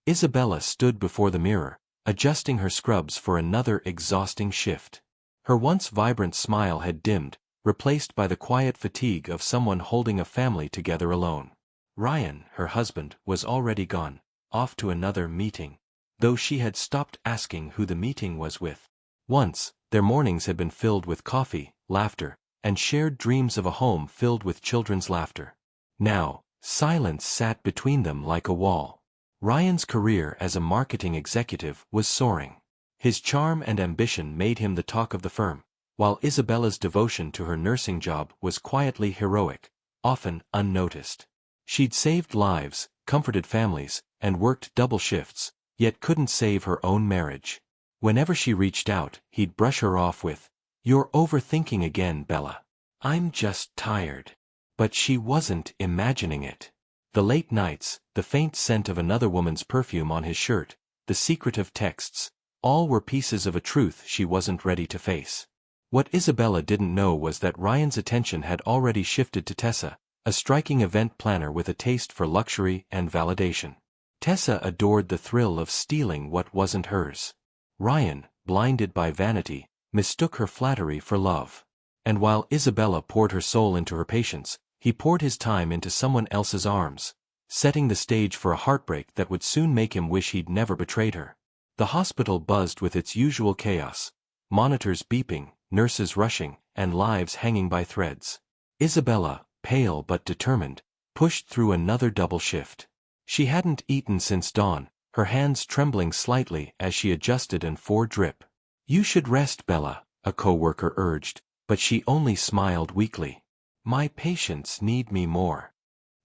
Isabella stood before the mirror, adjusting her scrubs for another exhausting shift. Her once vibrant smile had dimmed, replaced by the quiet fatigue of someone holding a family together alone. Ryan, her husband, was already gone, off to another meeting, though she had stopped asking who the meeting was with. Once, their mornings had been filled with coffee, laughter, and shared dreams of a home filled with children's laughter. Now, silence sat between them like a wall. Ryan's career as a marketing executive was soaring. His charm and ambition made him the talk of the firm, while Isabella's devotion to her nursing job was quietly heroic, often unnoticed. She'd saved lives, comforted families, and worked double shifts, yet couldn't save her own marriage. Whenever she reached out, he'd brush her off with, "You're overthinking again, Bella. I'm just tired." But she wasn't imagining it. The late nights, the faint scent of another woman's perfume on his shirt, the secretive texts, all were pieces of a truth she wasn't ready to face. What Isabella didn't know was that Ryan's attention had already shifted to Tessa, a striking event planner with a taste for luxury and validation. Tessa adored the thrill of stealing what wasn't hers. Ryan, blinded by vanity, mistook her flattery for love. And while Isabella poured her soul into her patients, he poured his time into someone else's arms, setting the stage for a heartbreak that would soon make him wish he'd never betrayed her. The hospital buzzed with its usual chaos, monitors beeping, nurses rushing, and lives hanging by threads. Isabella, pale but determined, pushed through another double shift. She hadn't eaten since dawn, her hands trembling slightly as she adjusted an 4-drip. "You should rest, Bella," a co-worker urged, but she only smiled weakly. "My patients need me more."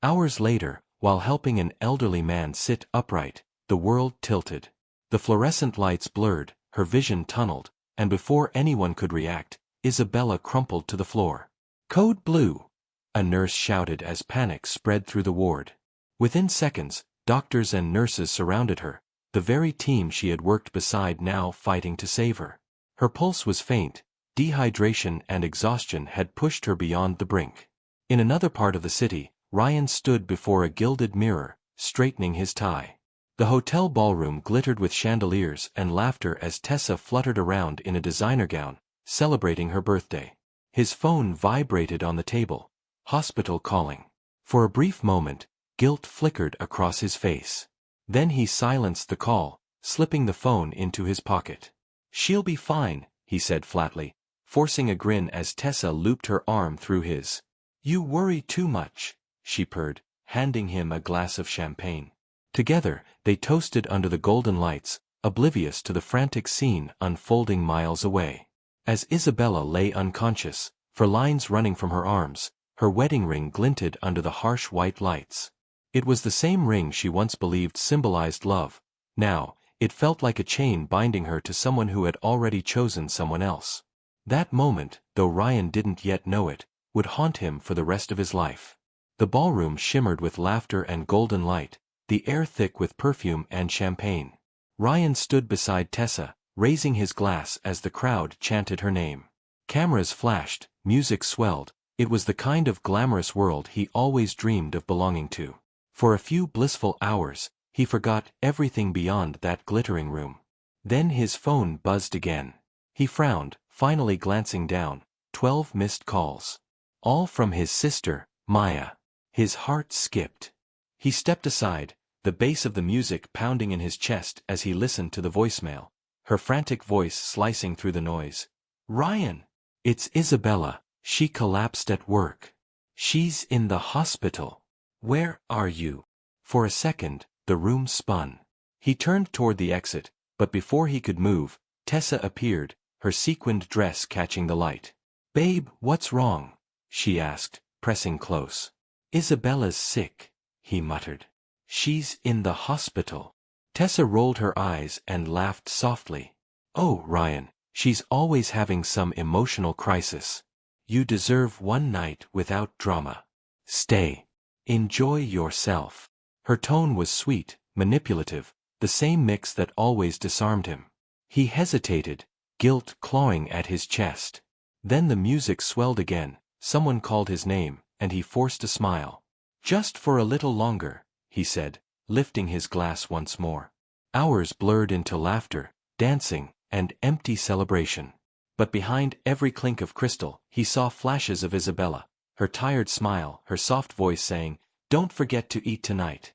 Hours later, while helping an elderly man sit upright, the world tilted. The fluorescent lights blurred, her vision tunneled, and before anyone could react, Isabella crumpled to the floor. "Code blue!" a nurse shouted as panic spread through the ward. Within seconds, doctors and nurses surrounded her, the very team she had worked beside now fighting to save her. Her pulse was faint. Dehydration and exhaustion had pushed her beyond the brink. In another part of the city, Ryan stood before a gilded mirror, straightening his tie. The hotel ballroom glittered with chandeliers and laughter as Tessa fluttered around in a designer gown, celebrating her birthday. His phone vibrated on the table. Hospital calling. For a brief moment, guilt flickered across his face. Then he silenced the call, slipping the phone into his pocket. "She'll be fine," he said flatly, forcing a grin as Tessa looped her arm through his. "You worry too much," she purred, handing him a glass of champagne. Together, they toasted under the golden lights, oblivious to the frantic scene unfolding miles away. As Isabella lay unconscious, for lines running from her arms, her wedding ring glinted under the harsh white lights. It was the same ring she once believed symbolized love. Now, it felt like a chain binding her to someone who had already chosen someone else. That moment, though Ryan didn't yet know it, would haunt him for the rest of his life. The ballroom shimmered with laughter and golden light, the air thick with perfume and champagne. Ryan stood beside Tessa, raising his glass as the crowd chanted her name. Cameras flashed, music swelled. It was the kind of glamorous world he always dreamed of belonging to. For a few blissful hours, he forgot everything beyond that glittering room. Then his phone buzzed again. He frowned, finally glancing down. 12 missed calls. All from his sister, Maya. His heart skipped. He stepped aside, the bass of the music pounding in his chest as he listened to the voicemail, her frantic voice slicing through the noise. "Ryan! It's Isabella. She collapsed at work. She's in the hospital. Where are you?" For a second, the room spun. He turned toward the exit, but before he could move, Tessa appeared, her sequined dress catching the light. "Babe, what's wrong?" she asked, pressing close. "Isabella's sick," he muttered. "She's in the hospital." Tessa rolled her eyes and laughed softly. "Oh, Ryan, she's always having some emotional crisis. You deserve one night without drama. Stay. Enjoy yourself." Her tone was sweet, manipulative, the same mix that always disarmed him. He hesitated, guilt clawing at his chest. Then the music swelled again, someone called his name, and he forced a smile. "Just for a little longer," he said, lifting his glass once more. Hours blurred into laughter, dancing, and empty celebration. But behind every clink of crystal, he saw flashes of Isabella, her tired smile, her soft voice saying, "Don't forget to eat tonight."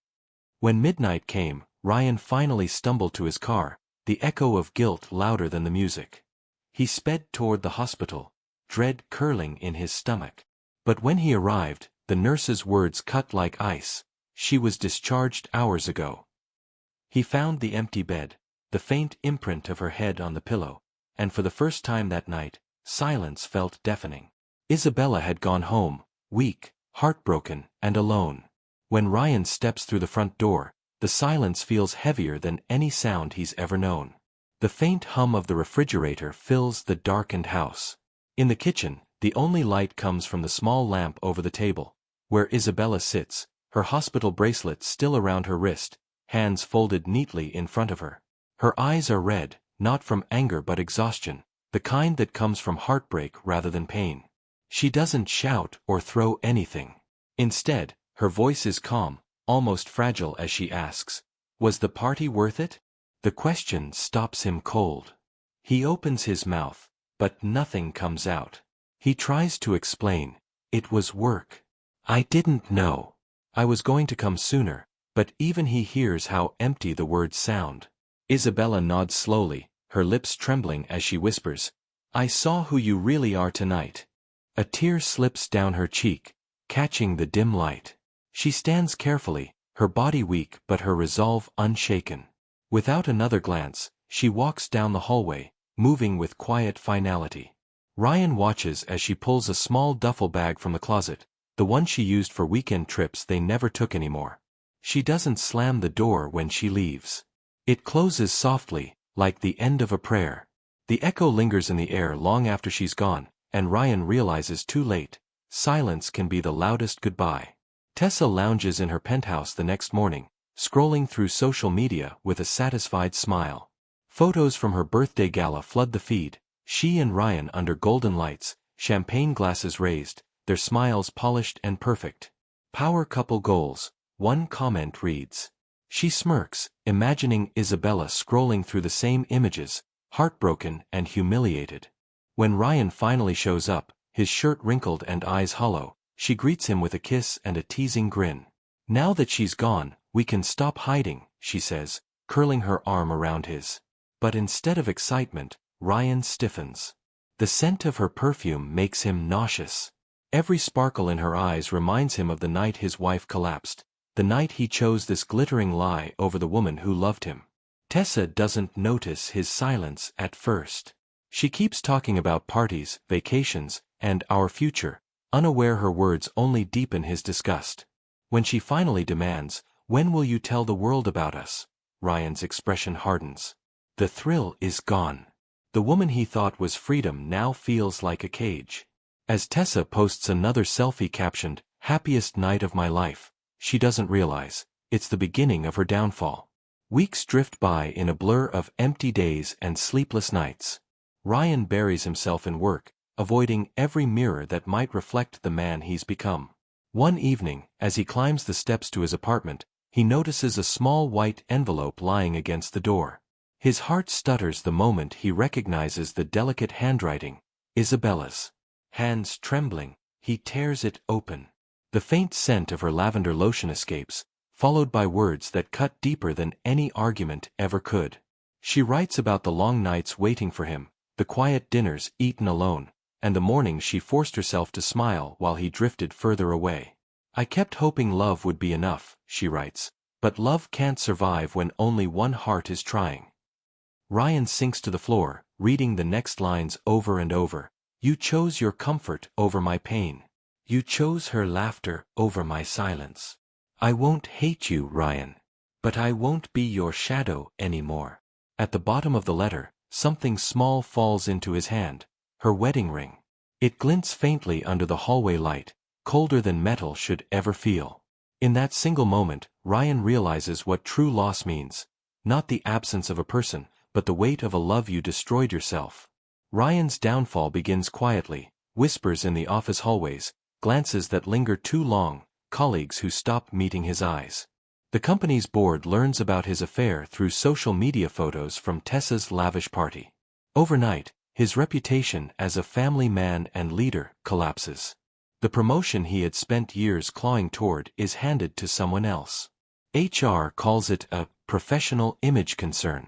When midnight came, Ryan finally stumbled to his car, the echo of guilt louder than the music. He sped toward the hospital, dread curling in his stomach. But when he arrived, the nurse's words cut like ice. She was discharged hours ago. He found the empty bed, the faint imprint of her head on the pillow, and for the first time that night, silence felt deafening. Isabella had gone home, weak, heartbroken, and alone. When Ryan steps through the front door, the silence feels heavier than any sound he's ever known. The faint hum of the refrigerator fills the darkened house. In the kitchen, the only light comes from the small lamp over the table, where Isabella sits, her hospital bracelet still around her wrist, hands folded neatly in front of her. Her eyes are red, not from anger but exhaustion, the kind that comes from heartbreak rather than pain. She doesn't shout or throw anything. Instead, her voice is calm, almost fragile as she asks, "Was the party worth it?" The question stops him cold. He opens his mouth, but nothing comes out. He tries to explain, "It was work. I didn't know. I was going to come sooner," but even he hears how empty the words sound. Isabella nods slowly, her lips trembling as she whispers, "I saw who you really are tonight." A tear slips down her cheek, catching the dim light. She stands carefully, her body weak but her resolve unshaken. Without another glance, she walks down the hallway, moving with quiet finality. Ryan watches as she pulls a small duffel bag from the closet, the one she used for weekend trips they never took anymore. She doesn't slam the door when she leaves. It closes softly, like the end of a prayer. The echo lingers in the air long after she's gone, and Ryan realizes too late, silence can be the loudest goodbye. Tessa lounges in her penthouse the next morning, scrolling through social media with a satisfied smile. Photos from her birthday gala flood the feed, she and Ryan under golden lights, champagne glasses raised, their smiles polished and perfect. "Power couple goals," one comment reads. She smirks, imagining Isabella scrolling through the same images, heartbroken and humiliated. When Ryan finally shows up, his shirt wrinkled and eyes hollow, she greets him with a kiss and a teasing grin. "Now that she's gone, we can stop hiding," she says, curling her arm around his. But instead of excitement, Ryan stiffens. The scent of her perfume makes him nauseous. Every sparkle in her eyes reminds him of the night his wife collapsed, the night he chose this glittering lie over the woman who loved him. Tessa doesn't notice his silence at first. She keeps talking about parties, vacations, and our future, unaware her words only deepen his disgust. When she finally demands, "When will you tell the world about us?" Ryan's expression hardens. The thrill is gone. The woman he thought was freedom now feels like a cage. As Tessa posts another selfie captioned, "Happiest night of my life," she doesn't realize, it's the beginning of her downfall. Weeks drift by in a blur of empty days and sleepless nights. Ryan buries himself in work, avoiding every mirror that might reflect the man he's become. One evening, as he climbs the steps to his apartment, he notices a small white envelope lying against the door. His heart stutters the moment he recognizes the delicate handwriting, Isabella's. Hands trembling, he tears it open. The faint scent of her lavender lotion escapes, followed by words that cut deeper than any argument ever could. She writes about the long nights waiting for him, the quiet dinners eaten alone, and the mornings she forced herself to smile while he drifted further away. "I kept hoping love would be enough," she writes, "but love can't survive when only one heart is trying." Ryan sinks to the floor, reading the next lines over and over. "You chose your comfort over my pain. You chose her laughter over my silence. I won't hate you, Ryan. But I won't be your shadow anymore." At the bottom of the letter, something small falls into his hand, her wedding ring. It glints faintly under the hallway light, colder than metal should ever feel. In that single moment, Ryan realizes what true loss means. Not the absence of a person, but the weight of a love you destroyed yourself. Ryan's downfall begins quietly, whispers in the office hallways, glances that linger too long, colleagues who stop meeting his eyes. The company's board learns about his affair through social media photos from Tessa's lavish party. Overnight, his reputation as a family man and leader collapses. The promotion he had spent years clawing toward is handed to someone else. HR calls it a professional image concern.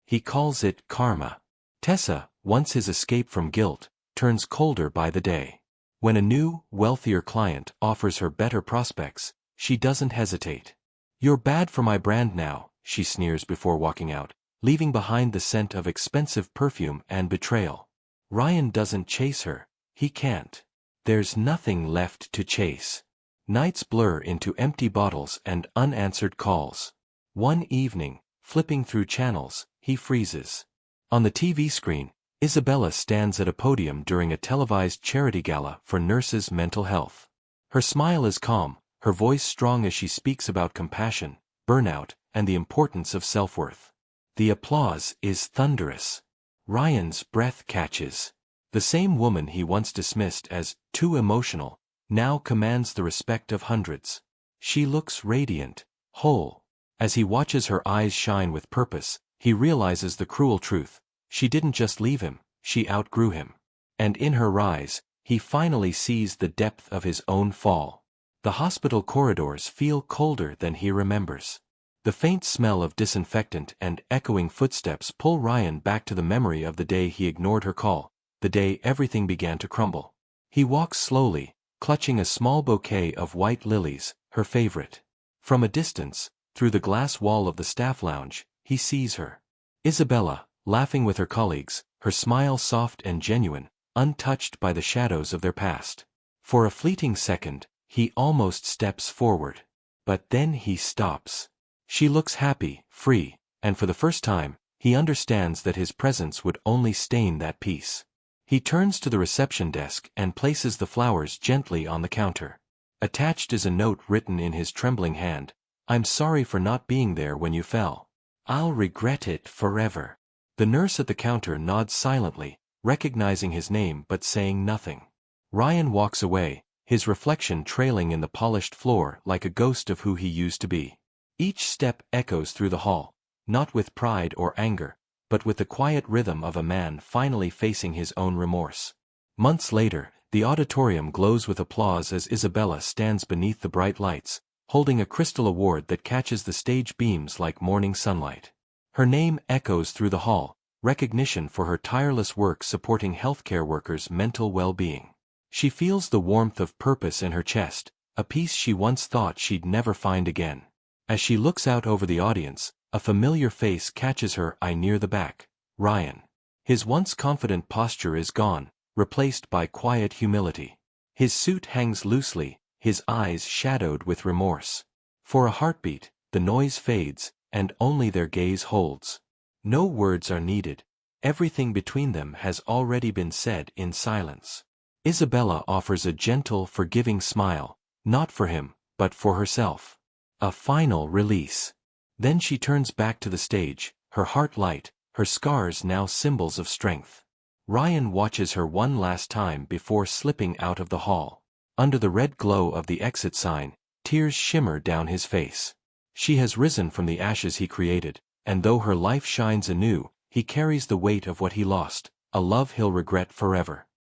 He calls it karma. Tessa, once his escape from guilt, turns colder by the day. When a new, wealthier client offers her better prospects, she doesn't hesitate. "You're bad for my brand now," she sneers before walking out, leaving behind the scent of expensive perfume and betrayal. Ryan doesn't chase her. He can't. There's nothing left to chase. Nights blur into empty bottles and unanswered calls. One evening, flipping through channels, he freezes. On the TV screen, Isabella stands at a podium during a televised charity gala for nurses' mental health. Her smile is calm, her voice strong as she speaks about compassion, burnout, and the importance of self-worth. The applause is thunderous. Ryan's breath catches. The same woman he once dismissed as too emotional now commands the respect of hundreds. She looks radiant, whole. As he watches her eyes shine with purpose, he realizes the cruel truth. She didn't just leave him, she outgrew him. And in her rise, he finally sees the depth of his own fall. The hospital corridors feel colder than he remembers. The faint smell of disinfectant and echoing footsteps pull Ryan back to the memory of the day he ignored her call, the day everything began to crumble. He walks slowly, clutching a small bouquet of white lilies, her favorite. From a distance, through the glass wall of the staff lounge, he sees her. Isabella, laughing with her colleagues, her smile soft and genuine, untouched by the shadows of their past. For a fleeting second, he almost steps forward. But then he stops. She looks happy, free, and for the first time, he understands that his presence would only stain that peace. He turns to the reception desk and places the flowers gently on the counter. Attached is a note written in his trembling hand. "I'm sorry for not being there when you fell. I'll regret it forever." The nurse at the counter nods silently, recognizing his name but saying nothing. Ryan walks away, his reflection trailing in the polished floor like a ghost of who he used to be. Each step echoes through the hall, not with pride or anger, but with the quiet rhythm of a man finally facing his own remorse. Months later, the auditorium glows with applause as Isabella stands beneath the bright lights, holding a crystal award that catches the stage beams like morning sunlight. Her name echoes through the hall, recognition for her tireless work supporting healthcare workers' mental well-being. She feels the warmth of purpose in her chest, a peace she once thought she'd never find again. As she looks out over the audience, a familiar face catches her eye near the back. Ryan. His once confident posture is gone, replaced by quiet humility. His suit hangs loosely, his eyes shadowed with remorse. For a heartbeat, the noise fades, and only their gaze holds. No words are needed. Everything between them has already been said in silence. Isabella offers a gentle, forgiving smile, not for him, but for herself. A final release. Then she turns back to the stage, her heart light, her scars now symbols of strength. Ryan watches her one last time before slipping out of the hall. Under the red glow of the exit sign, tears shimmer down his face. She has risen from the ashes he created, and though her life shines anew, he carries the weight of what he lost, a love he'll regret forever.